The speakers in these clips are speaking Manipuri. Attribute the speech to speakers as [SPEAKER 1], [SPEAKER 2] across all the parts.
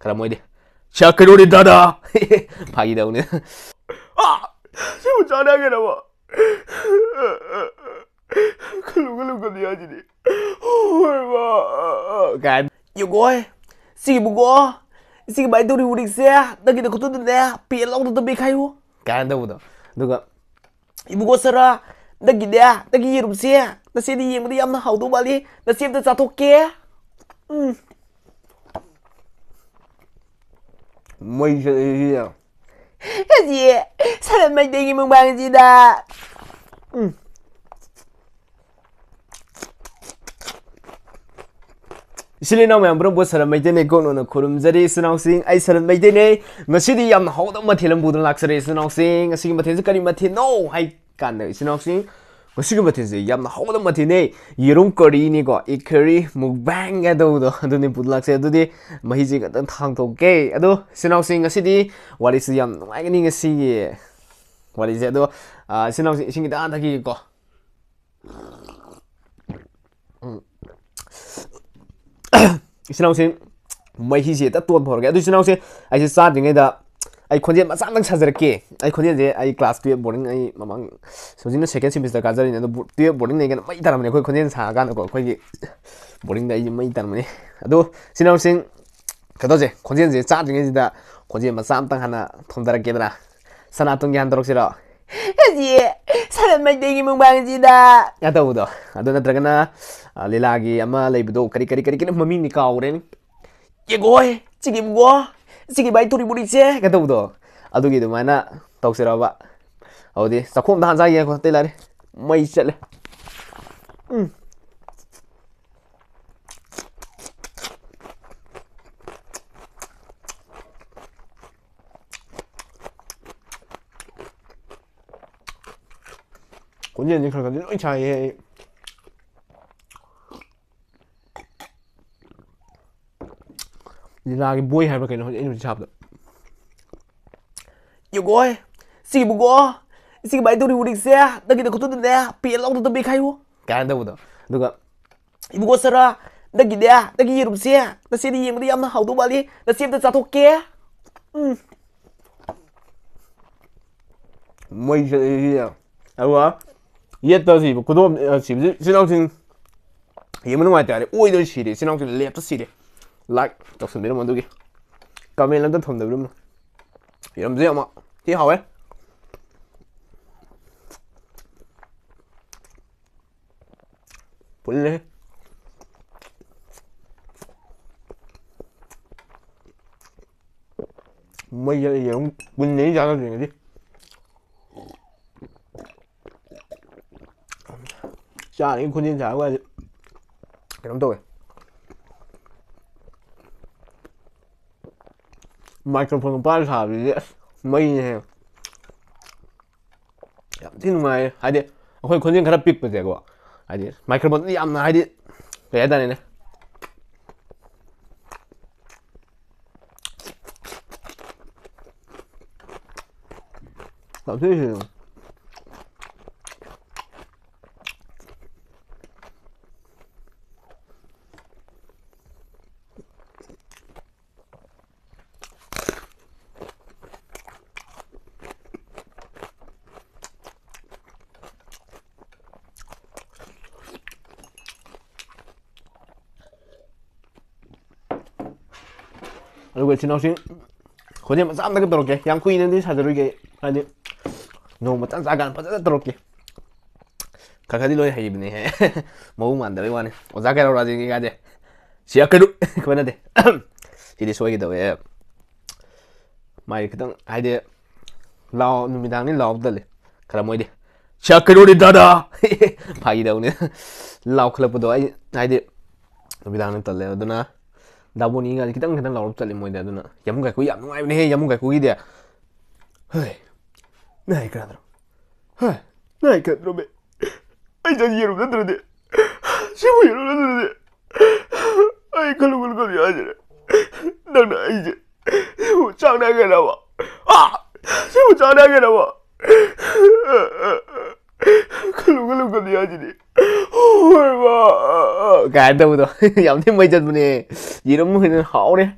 [SPEAKER 1] 그럼 뭐이디 샤크로리 다다 파기다 오늘
[SPEAKER 2] 지금 잘하게나 봐. 글루글루글루 하지니. 얼마.
[SPEAKER 1] 간 요거에 시기 보고 시기 많이 돌이 우리 xe 너기도 그것도 내 비엘롱도 또 비카요 간다보다 누가 이보고 써라 너기 내 너기 이름 xe 나 xe đi mà đi ăn nó hầu tôi bali 나 xem tôi ra thôi kia
[SPEAKER 2] 뭐 이제
[SPEAKER 1] gì sao lại mày đi mừng bằng gì đã 실리나 멤버는 뭐 사람 메이데네 고노는 고름자리 스나우싱 아이 사람 메이데네 ngasi디 yam hawda mathelam budun laksare 스나우싱 asigi mathen kari mathen no hai kan 스나우싱 ngasiga mathen se yam hawda mathene yerum kari ni ko ikari mukbang ga do aduni budun lakse adudi mahi ji ga tan thang to ke adu 스나우싱 ngasidi wali si yam ngai ni ngasi wali je do 스나우싱 singi da thaki ko 신앙생 마히지 딱 또한 버게 아주 신앙생 아이 사딩에다 아이 콘제 마상당 찾으렇게 아이 콘제 아이 클래스 2 보링 아이 마망 소진은 세컨 세미스터 가자리네도 2 보링 내게 마이 따라면 거기 콘제 사가는 거기 보링 다 이 마이 따라면 아도 신앙생 그도제 콘제 짜딩에다 콘제 마상당 하나 통달하게더라 사나통게 한도록 싫어 지 사람만 되기 몽방지다 야다우도 아도 나트라가나 लीलागी अमा लेबदो करी करी करी के मम्मी निकाउरेन ये गोय चिगी गो चिगी बाई तुरी बुरी से गदौदो अदुगी दुमाना तौसेराबा औदि सखोम दान जा ये को तेलारे मई चले 군제 니 그런 거 차이 लीलागी बोई है कहीं इन छाप यो गोय सिगी बुगो सिगी बाई तुरी उड़ी से नगी तो कुछ ने पियलों तो बिखायो क्या दबुदो दुगा इबुगो सरा नगी दे नगी इरुम से न सेदी येंगदी यामना हाउदो बाली न सेम तो जाथोके
[SPEAKER 2] 뭐 이제 아와 이했다지 뭐 그도 지금 신앙생 예문은 왔다 아니 오이들 시리 신앙생 랩도 시리 like đọc sự biến món tôi kì comment lên tân thầm được đúng không thì làm gì không ạ thì hào ấy 볼래 mấy giờ gì không quên nhảy ra cái gì đi cha những con nhân trả qua cái đống tôi 마이크로폰 빨리 사비지 뭐이네 tin mày hay đi hồi con riêng khá là big bây giờ của hay đi microphone đi âm hay đi cái này này làm thế gì 그리고 지나오신 거짓말 쌈나게 들어올게 양쿠 있는데 찾아들게 아니 너무 짠짜간 빠져 들어올게 가가디로에 해입네 먹으면 안 돼 이거는 오자케로 라지 가지 시작해도 그만해 이리 소이기도 왜 마이 그당 아이디 라오 누미당니 라오들래 그럼 뭐이디 시작해로리 다다 파기다 오늘 라오 클럽도 아이디 누미당니 떨래 어두나 다보니가 기당 기당 라오로 잘리 뭐이다 누나 야문가 고이 안 나와네 야문가 고이데 헤이 나이 그러더라 헤이 나이 그러더라 아이 저 여러분 들으데 시부 여러분 들으데 아이 글루글루글루 하지래 나나 이제 시부 장난하게 나와 시부 장난하게 나와 글루글루글루 하지니 얼마 cái đâu rồi giảm thêm mấy chân này gì đó mới hảo đấy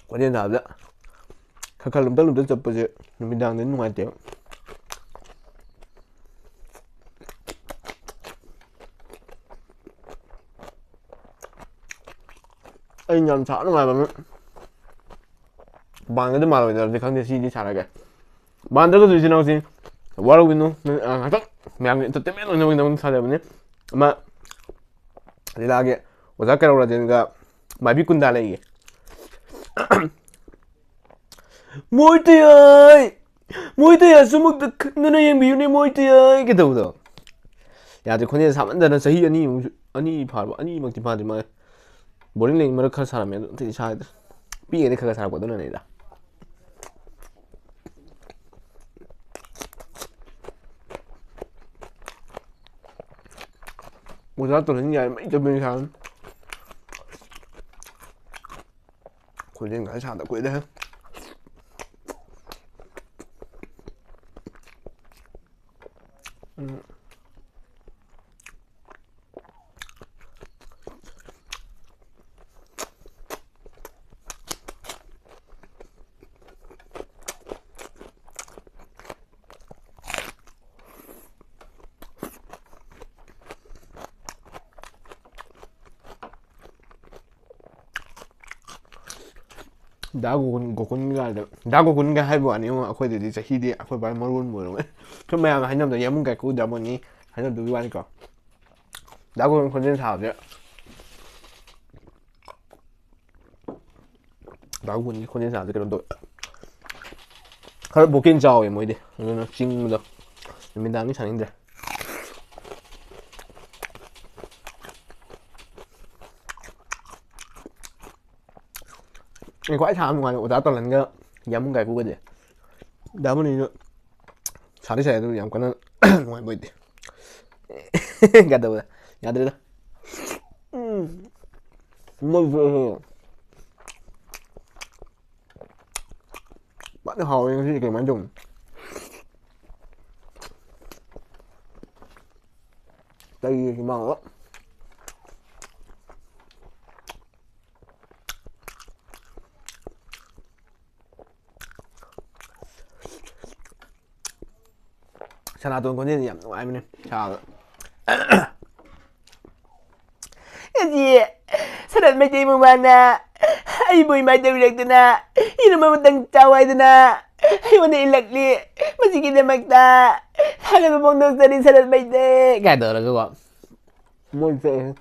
[SPEAKER 1] 관련 나다. 칼칼 lumdak cepet numpang nuangnya. Anh nhầm chọn mà bằng cái mà rồi thì không thể xin đi trả lại cái bạn đó có gì nào xin quá lâu nữa à chắc mẹ tôi 때문에 너무 사대보네 아마 리라게 오사카로 라든가 마비꾼 달래 이게 뭐이트야 수목도 너네 미운이 뭐이트야 이게 더우더 야 저 코니에 사만다는 사이 아니 봐봐 아니 막지 봐지 마 보링랭 머럭할 사람이 되게 잘 삐에 그가 살거든 내가 오자 또 그냥 mấy trăm bên sao cái sao đã quên đấy 나고 군가 할부 아니면 아코들이 진짜 히디 아코 말 모르는 뭐로 좀 매야 한남도 예문 갖고 다보니 한남 누구 하니까 나고 군진 사업이야 나고 군진 사업이 그런 또 그걸 못 견자오에 뭐 이래 이거는 지금도 민당이 장인데 cái quái tham ngoài của tao toàn là cái dám cái của cái gì đã muốn đi xả đi xe tôi dám cái nó ngoài bơi đi gạt đầu rồi gạt đi đó mới vừa bắt được hồi cái gì cái máy dùng đây cái màu á Sanatun ko din yan. I mean, chào.
[SPEAKER 2] Cái gì? Sao lại mấy chị mà bạn à? Ai bùi mai đâu được na? Ino mà tang chawai na? Ai mà đi lạc li? Mà sige na magta. Thằng mà bông đâu đi sao lại mấy thế?
[SPEAKER 1] Cái đó là cái gọi.
[SPEAKER 2] Môi về.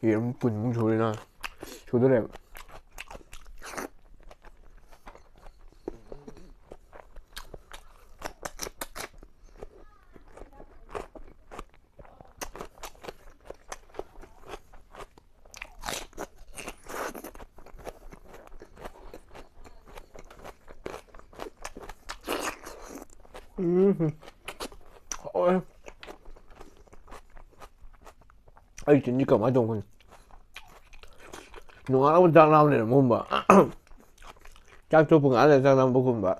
[SPEAKER 1] 이름 분명 조리나 조들해 ai chính như cả máy đồng nó ăn trang nam này là môn bà chắc cho phương án là trang nam vô cùng bà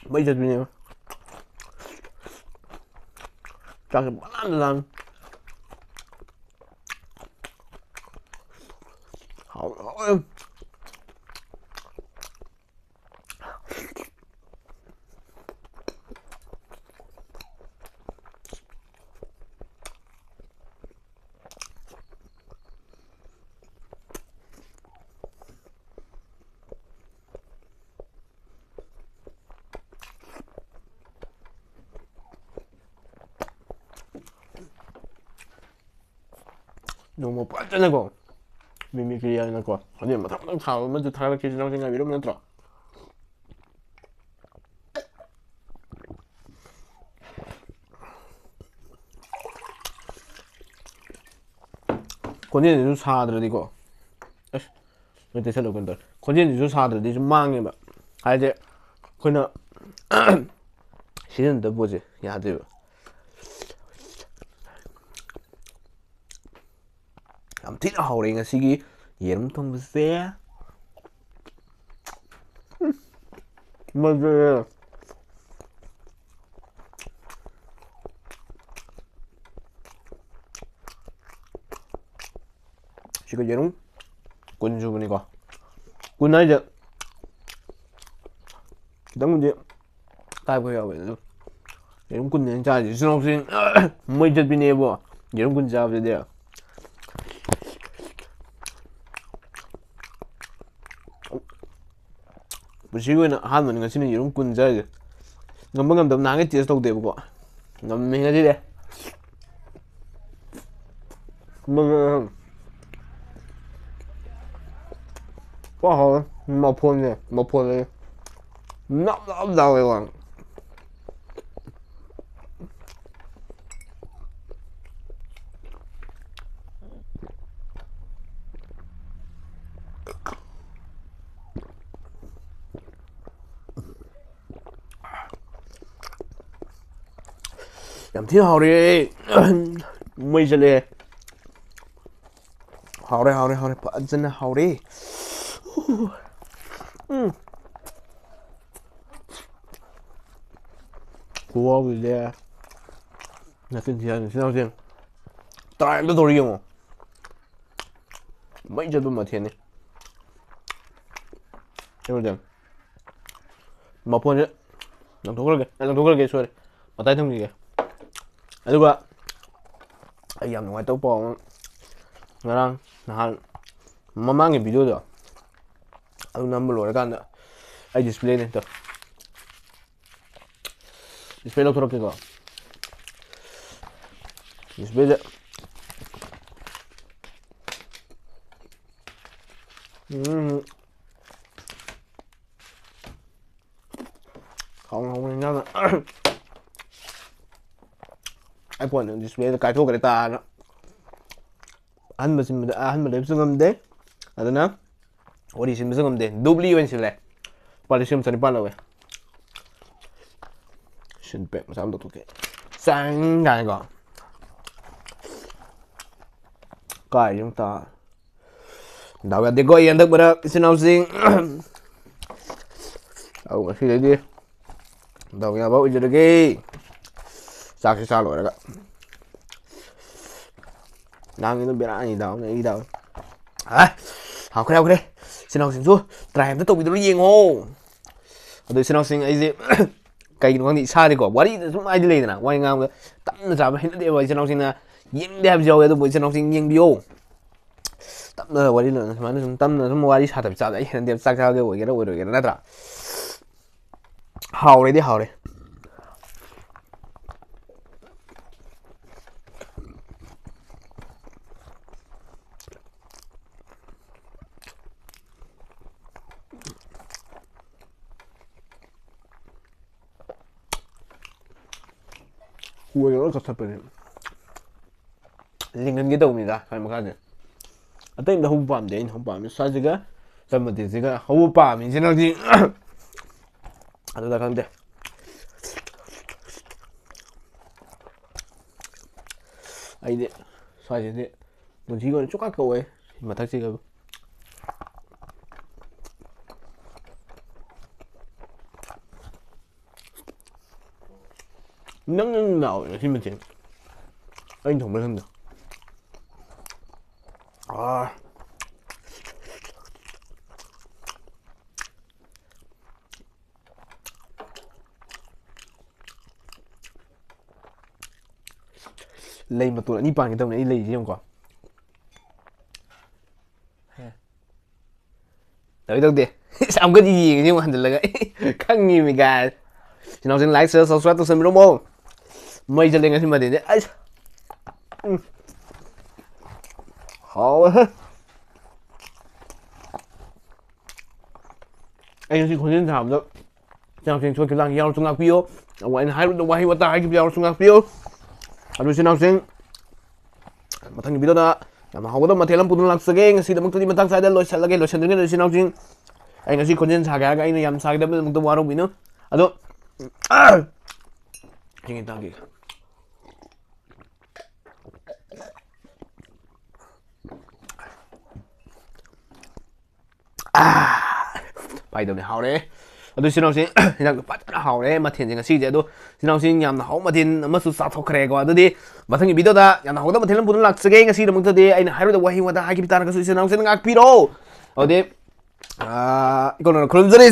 [SPEAKER 1] bây giờ như chắc là bán ăn làm hảo em 너무 빤짠하고 미미크리하는 거 아니 뭐 당장 사오면 다르게 지나고 생각 이러면 들어 권진이 좀 사들 이거 이때 새로 건들 권진이 좀 사들 좀 망해 봐 알지 그나 시즌도 보지 야들 am thích hầu đấy là xí
[SPEAKER 2] 예름 통부세. 맞아요. 지금 예름 군 주문이고 군나 이제 기다려 이제 가보여 왜 예름 군는 자지 수능생 뭐 이제 비네 뭐 예름 군 잡아야 돼요. 부시고는 한번 것이는 예름 군 자지 ngâm tầm nắng cái chia sâu tiền của ngâm mình cái gì đây quá hồi một phun nè một phun này nóc đầu rồi làm thiếu hào đi mày giờ đi hào đây bạn chân hào đi cua gì đây là xin chào riêng tại em tôi riêng mấy giờ tôi mà thiền đi em rồi mà phun chứ làm thuốc cái xuôi mà tay thông gì kìa aduga ay yam nungay tao po ngarang nahan mamangin video do adu number lo kan ay display nito display lo turok ko display da không nhau iPhone display cái thuốc cái ta đó anh mà đẹp xương âm đấy là nó 어디 지금 무슨 건데 W 원실래 빨리 시험 전에 빨라 왜 신백 사람도 어떻게 쌍가 이거 cái chúng ta đào ra thì có yên thức bữa đó xin học sinh mà khi đấy đi đào nhà bảo giờ được cái sao rồi đó đang nó biết ai gì đâu này đi đâu học cái đâu đây xin học sinh xuống trai em tiếp tục đi nói gì ngô rồi xin học sinh ấy gì cái nó đi xa thì có quá đi chúng ai đi lên nào quay ngang tắm nó chả phải nó đi vào xin học sinh là những đẹp rồi tôi mới xin học sinh nghiêng điêu tắm nó quá đi nữa mà nó tắm nó mua đi xa tập sao đấy đẹp sao cái buổi cái đó rồi cái đó ra hào đấy đi hào đấy cua nó rất thật rồi linh cái đầu mình ra phải một cái gì ở đây là không phạm đến không phạm sao chứ cái sao mà thì cái không phạm mình sẽ nói gì ở đây là không được ấy đấy sao chứ đấy mình chỉ còn chút các câu ấy mà thật sự cái nắng nào khi mình chỉnh anh không biết hơn được lấy mà tụi nó đi bàn cái tông này lấy gì không có tới đâu đi sao có gì nhưng mà hành là cái khăng nghi mình gà thì nó sẽ like share subscribe tôi xem đúng không mấy giờ lên cái phim mà đến đấy ấy khó anh xin khuyên thảm đó chào xin cho cái làng giao trong làng phiêu ngoài hai lúc ngoài wat hai cái giao trong làng phiêu aduh xin học sinh matang video na mà học đó mà theo làm bút lạc sage ngasi da magtudi matang sa da lo sa lagay lo sa dingin xin học sinh anh ngasi khuyên saga ga anh yam saga da magtum warong bino ado Tingin tagi.
[SPEAKER 1] 파이더네 하오래 ꯑꯗꯨ ꯁꯤꯅꯥꯎꯁꯤ ꯍꯤꯟꯖꯥꯡꯗꯣ ꯐꯖꯅ ꯍꯥꯎꯔꯦ ꯃꯊꯦꯜꯁꯦ ꯉꯁꯤꯁꯦ ꯑꯗꯣ ꯁꯤꯅꯥꯎꯁꯤ ꯌꯥꯝꯅ ꯍꯥꯎ ꯃꯊꯦꯜ ꯑꯃꯁꯨ ꯆꯥꯊꯣꯛꯈ꯭ꯔꯦꯀꯣ ꯑꯗꯨꯗꯤ ꯃꯊꯪꯒꯤ ꯚꯤꯗꯤꯑꯣꯗ ꯌꯥꯝꯅ ꯍꯥꯎꯗꯕ ꯃꯊꯦꯜ ꯑꯃ ꯄꯨꯗꯨꯅ ꯂꯥꯛꯆꯒꯦ ꯉꯁꯤꯒꯤꯗꯃꯛꯇꯗꯤ ꯑꯩꯅ ꯍꯥꯏꯔꯣꯏꯗꯕ ꯋꯥꯍꯩ ꯋꯥꯇꯥ ꯍꯥꯏꯈꯤꯕ ꯇꯥꯔꯒꯁꯨ ꯏꯆꯤꯟ ꯏꯅꯥꯎꯁꯤꯅ ꯉꯥꯛꯄꯤꯔꯣ ꯑꯗꯨꯗꯤ ꯀꯩꯅꯣ ꯈꯨꯔꯨꯝꯖꯔꯤ